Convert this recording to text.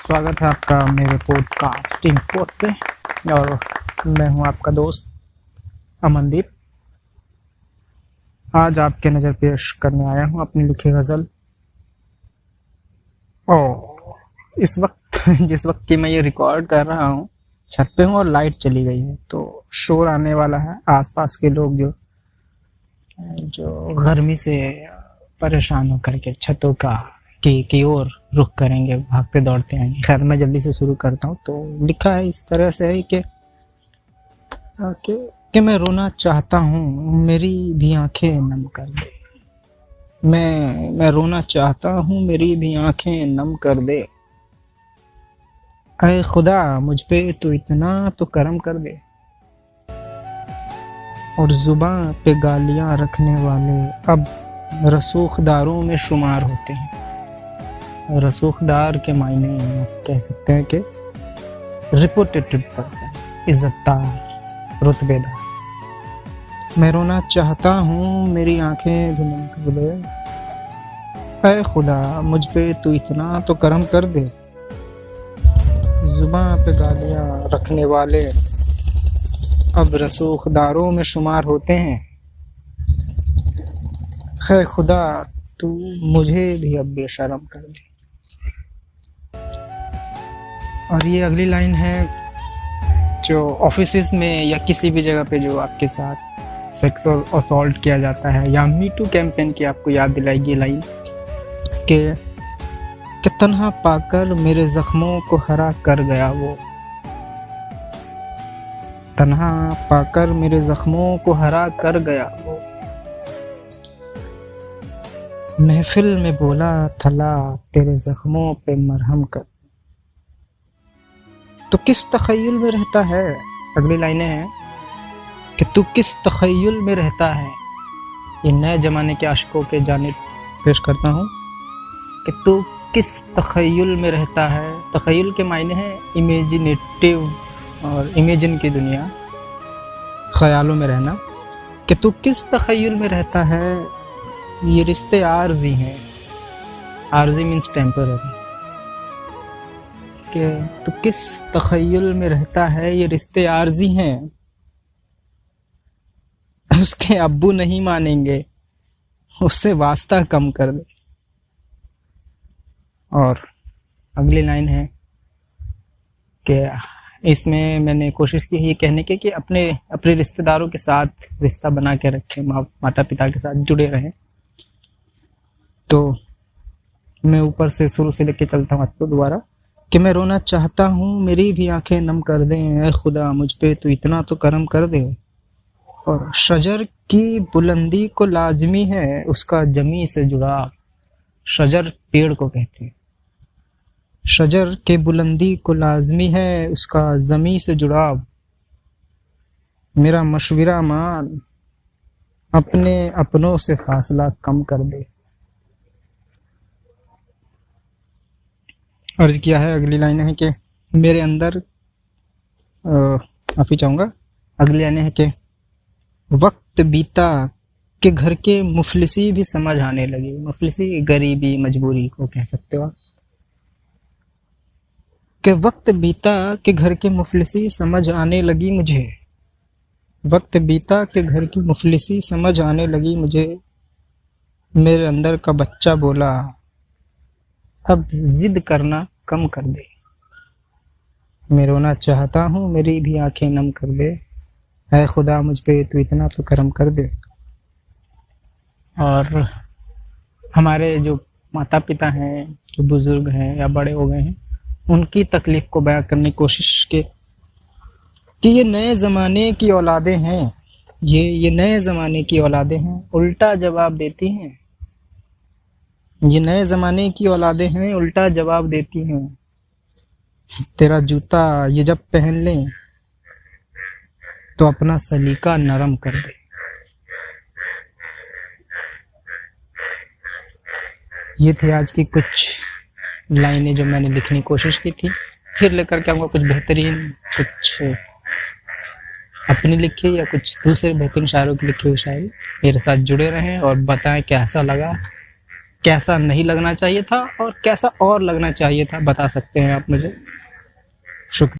स्वागत है आपका मेरे पॉडकास्टिंग पोड पे। और मैं हूं आपका दोस्त अमनदीप। आज आपके नज़र पेश करने आया हूं अपनी लिखी गज़ल। और इस वक्त जिस वक्त की मैं ये रिकॉर्ड कर रहा हूं, छत पे हूं और लाइट चली गई है, तो शोर आने वाला है। आसपास के लोग जो गर्मी से परेशान होकर के छतों की ओर रुख करेंगे, भागते दौड़ते आएंगे। खैर, मैं जल्दी से शुरू करता हूँ। तो लिखा है इस तरह से है कि मैं रोना चाहता हूँ, मेरी भी आंखें नम कर दे। मैं रोना चाहता हूँ, मेरी भी आंखें नम कर दे। ऐ खुदा, मुझ पे तो इतना तो करम कर दे। और जुबान पे गालियाँ रखने वाले अब रसूखदारों में शुमार होते हैं। रसूखदार के मायने आप कह सकते हैं कि रिपुटेटेड पर्सन, इज्जतदार, रुतबेदार। मैं रोना चाहता हूँ, मेरी आंखें भी नम कर दे। ऐ खुदा, मुझ पे तू इतना तो करम कर दे। जुबान पे गालियाँ रखने वाले अब रसूखदारों में शुमार होते हैं। खैर खुदा, तू मुझे भी अब बेशरम कर दे। और ये अगली लाइन है जो ऑफिस में या किसी भी जगह पे जो आपके साथ सेक्सुअल असॉल्ट किया जाता है, या मी टू कैंपेन की आपको याद दिलाएगी लाइन्स कि तन्हा पाकर मेरे जख्मों को हरा कर गया वो। तन्हा पाकर मेरे जख्मों को हरा कर गया वो। महफिल में बोला थला तेरे जख्मों पे मरहम कर। तो किस तखय्युल में रहता है, अगली लाइनें हैं कि तू किस तखय्युल में रहता है। ये नए ज़माने के आशिकों के जानिब पेश करता हूँ कि तू किस तखय्युल में रहता है। तखय्युल के मायने हैं इमेजिनेटिव और इमेजिन की दुनिया, ख्यालों में रहना। कि तू किस तखय्युल में रहता है। ये रिश्ते आर्जी हैं। आर्जी मीन्स टेम्पररी। कि तू किस तखय्युल में रहता है, ये रिश्ते आर्जी हैं। उसके अब्बू नहीं मानेंगे, उससे वास्ता कम कर दे। और अगली लाइन है कि इसमें मैंने कोशिश की है ये कहने की कि अपने रिश्तेदारों के साथ रिश्ता बना के रखें, माता पिता के साथ जुड़े रहें। तो मैं ऊपर से शुरू से लेके चलता हूँ आपको दोबारा कि मैं रोना चाहता हूँ, मेरी भी आंखें नम कर दें। ऐ खुदा, मुझ पे तो इतना तो करम कर दे। और शजर की बुलंदी को लाजमी है उसका जमी से जुड़ाव। शजर पेड़ को कहते हैं। शजर के बुलंदी को लाजमी है उसका जमी से जुड़ाव। मेरा मशवरा मान, अपने अपनों से फासला कम कर दे। अर्ज किया है, अगली लाइन है कि मेरे अंदर माफ़ी चाहूँगा। अगली लाइन है कि वक्त बीता कि घर के मुफलिसी भी समझ आने लगी। मुफलिसी गरीबी, मजबूरी को कह सकते हो। कि वक्त बीता कि घर की मुफलिसी समझ आने लगी मुझे। वक्त बीता कि घर की मुफलिसी समझ आने लगी मुझे। मेरे अंदर का बच्चा बोला, अब जिद करना कम कर दे। मैं रोना चाहता हूँ, मेरी भी आंखें नम कर दे। ऐ खुदा, मुझ पे तो इतना तो करम कर दे। और हमारे जो माता पिता हैं, जो बुज़ुर्ग हैं या बड़े हो गए हैं, उनकी तकलीफ़ को बयां करने की कोशिश कि ये नए ज़माने की औलादें हैं। ये नए ज़माने की औलादें हैं, उल्टा जवाब देती हैं। ये नए ज़माने की औलादें हैं, उल्टा जवाब देती हैं। तेरा जूता ये जब पहन लें तो अपना सलीका नरम कर दे। ये थी आज की कुछ लाइनें जो मैंने लिखने की कोशिश की थी। फिर लेकर के आऊँगा कुछ बेहतरीन, कुछ अपनी लिखी या कुछ दूसरे बेहतरीन शायरों की लिखी हुई शायरी। मेरे साथ जुड़े रहें और बताएं कैसा लगा। कैसा नहीं लगना चाहिए था और कैसा और लगना चाहिए था, बता सकते हैं आप मुझे? शुक्रिया।